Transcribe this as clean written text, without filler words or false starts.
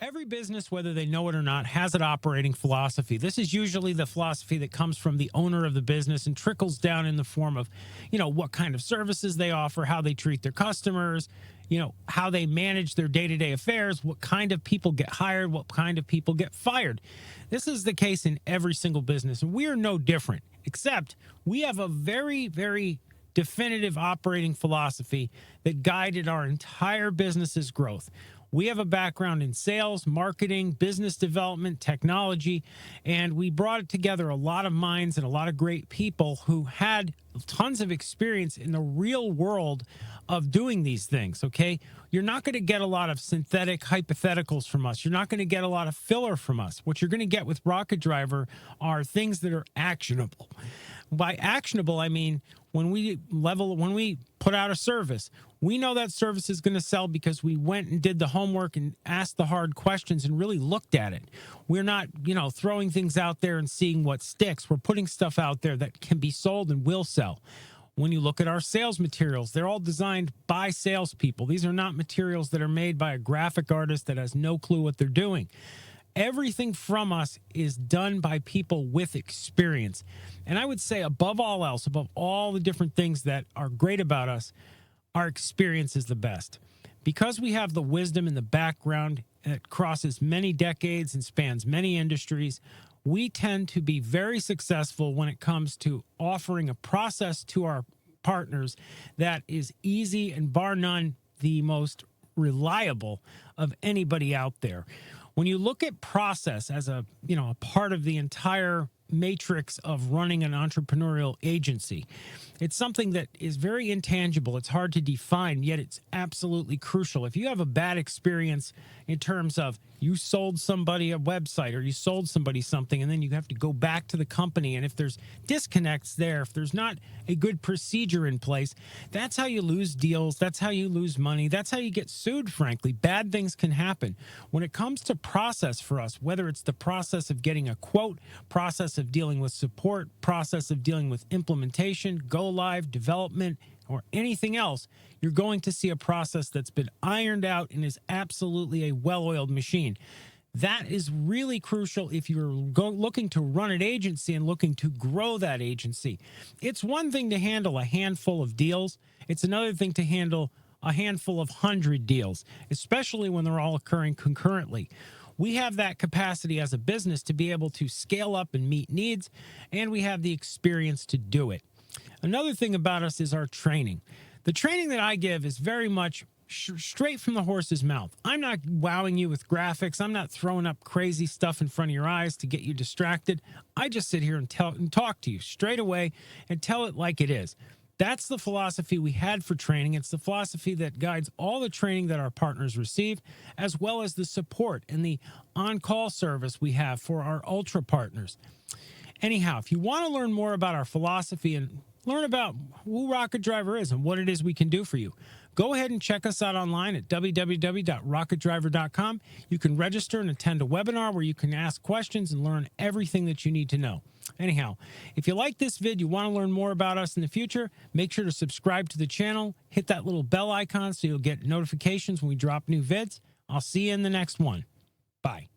Every business, whether they know it or not, has an operating philosophy. This is usually the philosophy that comes from the owner of the business and trickles down in the form of, what kind of services they offer, how they treat their customers, how they manage their day-to-day affairs, what kind of people get hired, what kind of people get fired. This is the case in every single business, and we are no different, except we have a very, very definitive operating philosophy that guided our entire business's growth. We have a background in sales, marketing, business development, technology, and we brought together a lot of minds and a lot of great people who had tons of experience in the real world of doing these things, okay? You're not going to get a lot of synthetic hypotheticals from us. You're not going to get a lot of filler from us. What you're going to get with Rocketdriver are things that are actionable. By actionable, I mean when we put out a service, we know that service is going to sell because we went and did the homework and asked the hard questions and really looked at it. We're not, throwing things out there and seeing what sticks. We're putting stuff out there that can be sold and will sell. When you look at our sales materials, they're all designed by salespeople. These are not materials that are made by a graphic artist that has no clue what they're doing. Everything from us is done by people with experience. And I would say above all else, above all the different things that are great about us, our experience is the best. Because we have the wisdom and the background that crosses many decades and spans many industries, we tend to be very successful when it comes to offering a process to our partners that is easy and bar none the most reliable of anybody out there. When you look at process as a part of the entire matrix of running an entrepreneurial agency, it's something that is very intangible. It's hard to define, yet it's absolutely crucial. If you have a bad experience in terms of you sold somebody a website or you sold somebody something, and then you have to go back to the company, and if there's disconnects there, if there's not a good procedure in place, that's how you lose deals. That's how you lose money. That's how you get sued, frankly. Bad things can happen. When it comes to process for us, whether it's the process of getting a quote, process of dealing with support, process of dealing with implementation, go live, development, or anything else, you're going to see a process that's been ironed out and is absolutely a well-oiled machine. That is really crucial if you're looking to run an agency and looking to grow that agency. It's one thing to handle a handful of deals. It's another thing to handle a handful of 100 deals, especially when they're all occurring concurrently. We have that capacity as a business to be able to scale up and meet needs, and we have the experience to do it. Another thing about us is our training. The training that I give is very much straight from the horse's mouth. I'm not wowing you with graphics. I'm not throwing up crazy stuff in front of your eyes to get you distracted. I just sit here and talk to you straight away and tell it like it is. That's the philosophy we had for training. It's the philosophy that guides all the training that our partners receive, as well as the support and the on-call service we have for our ultra partners. Anyhow, if you want to learn more about our philosophy and learn about who Rocketdriver is and what it is we can do for you, go ahead and check us out online at www.rocketdriver.com. You can register and attend a webinar where you can ask questions and learn everything that you need to know. Anyhow, if you like this vid, you want to learn more about us in the future, make sure to subscribe to the channel, hit that little bell icon so you'll get notifications when we drop new vids. I'll see you in the next one. Bye.